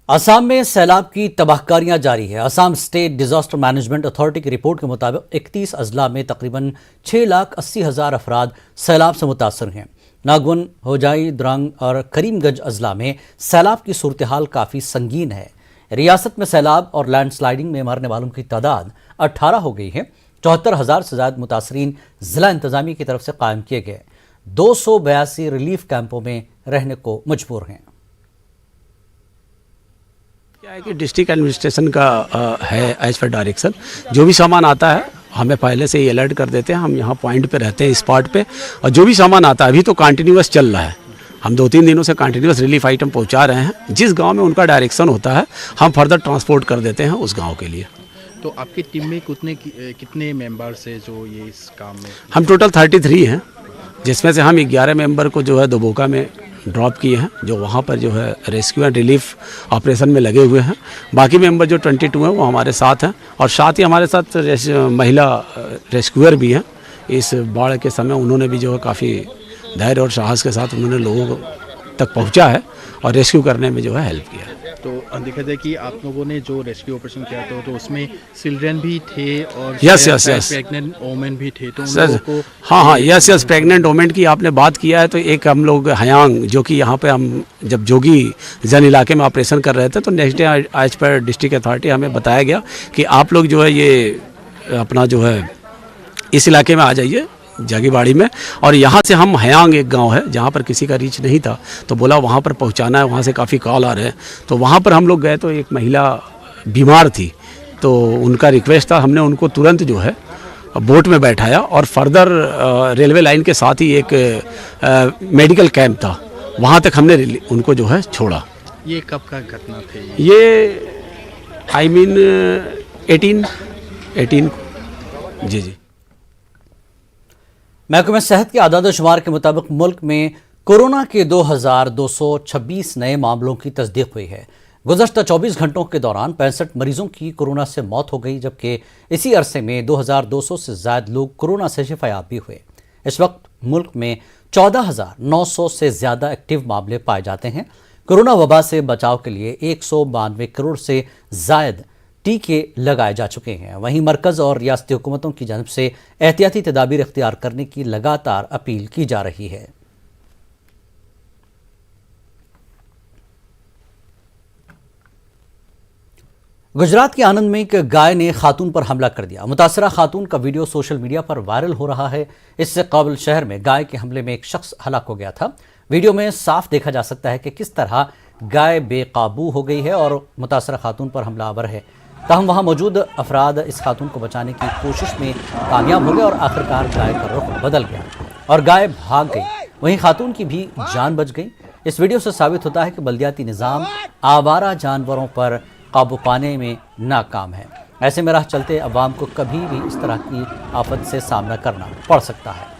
असम में सैलाब की तबाहकारियां जारी है। Assam state disaster management authority की रिपोर्ट के मुताबिक 31 अजला में तकरीबन 6,80,000 अफराद सैलाब से मुतासर हैं। नागवन, होजाई, द्रांग और करीमगंज अजला में सैलाब की सूरत हाल काफ़ी संगीन है। रियासत में सैलाब और लैंडस्लाइडिंग में मरने वालों की तादाद 18 हो गई है। 74,000 से ज्यादा मुतासरीन जिला इंतजामिया की तरफ से कायम किए गए 282 रिलीफ कैंपों में रहने को मजबूर हैं। क्या है कि डिस्ट्रिक्ट एडमिनिस्ट्रेशन का है एज पर डायरेक्शन, जो भी सामान आता है हमें पहले से ही अलर्ट कर देते हैं। हम यहाँ पॉइंट पे रहते हैं, स्पॉट पे, और जो भी सामान आता है अभी तो कंटिन्यूअस चल रहा है। हम 2-3 दिनों से कंटिन्यूअस रिलीफ आइटम पहुँचा रहे हैं। जिस गांव में उनका डायरेक्शन होता है हम फर्दर ट्रांसपोर्ट कर देते हैं उस गाँव के लिए। तो आपकी टीम में कितने मेंबर्स है जो ये इस काम में? हम टोटल 33 हैं, जिसमें से हम 11 मेंबर को जो है दोबोका में ड्रॉप किए हैं, जो वहाँ पर जो है रेस्क्यू एंड रिलीफ ऑपरेशन में लगे हुए हैं। बाकी मेंबर जो 22 हैं वो हमारे साथ हैं, और साथ ही हमारे साथ महिला रेस्क्यूअर भी हैं। इस बाढ़ के समय उन्होंने भी जो है काफ़ी धैर्य और साहस के साथ उन्होंने लोगों तक पहुँचा है और रेस्क्यू करने में जो है हेल्प किया है। तो देखा जाए कि आप लोगों ने जो रेस्क्यू ऑपरेशन किया था तो उसमें चिल्ड्रन भी थे और यस प्रेग्नेंट वोमेन भी थे, तो उन लोगों को हाँ यस प्रेग्नेंट वोमेन की आपने बात किया है। तो एक हम लोग हयांग, जो कि यहाँ पे हम जब जोगी जन इलाके में ऑपरेशन कर रहे थे, तो next day as per district authority हमें बताया गया कि आप लोग जो है ये अपना जो है इस इलाके में आ जाइए जागीबाड़ी में, और यहाँ से हम हयांग, एक गांव है जहाँ पर किसी का रीच नहीं था, तो बोला वहाँ पर पहुँचाना है। वहाँ से काफ़ी कॉल आ रहे हैं, तो वहाँ पर हम लोग गए तो एक महिला बीमार थी, तो उनका रिक्वेस्ट था, हमने उनको तुरंत जो है बोट में बैठाया और फर्दर रेलवे लाइन के साथ ही एक मेडिकल कैंप था, वहाँ तक हमने उनको जो है छोड़ा। ये कब का घटना थी? ये आई मीन 18 जी। महकमे सेहत के आदाद शुमार के मुताबिक मुल्क में कोरोना के 2,226 नए मामलों की तस्दीक हुई है। गुज़श्ता 24 घंटों के दौरान 65 मरीजों की कोरोना से मौत हो गई, जबकि इसी अरसे में 2,200 से ज्यादा लोग कोरोना से शिफायाब भी हुए। इस वक्त मुल्क में 14,900 से ज्यादा एक्टिव मामले पाए जाते हैं। कोरोना वबा से बचाव के लिए 192 करोड़ से जायद टीके लगाए जा चुके हैं। वहीं मरकज और रियासती हुकूमतों की जानिब से एहतियाती तदाबीर इख्तियार करने की लगातार अपील की जा रही है। गुजरात के आनंद में एक गाय ने खातून पर हमला कर दिया। मुतासरा खातून का वीडियो सोशल मीडिया पर वायरल हो रहा है। इससे काबुल शहर में गाय के हमले में एक शख्स हलाक हो गया था। वीडियो में साफ देखा जा सकता है कि किस तरह गाय बेकाबू हो गई है और मुतासरा खातून पर हमलावर है। ताहम वहां मौजूद अफराद इस खातून को बचाने की कोशिश में कामयाब हो गए और आखिरकार गाय का रुख बदल गया और गाय भाग गई। वहीं खातून की भी जान बच गई। इस वीडियो से साबित होता है कि बल्दियाती निज़ाम आवारा जानवरों पर काबू पाने में नाकाम है। ऐसे में राह चलते अवाम को कभी भी इस तरह की आफत से सामना करना पड़ सकता है।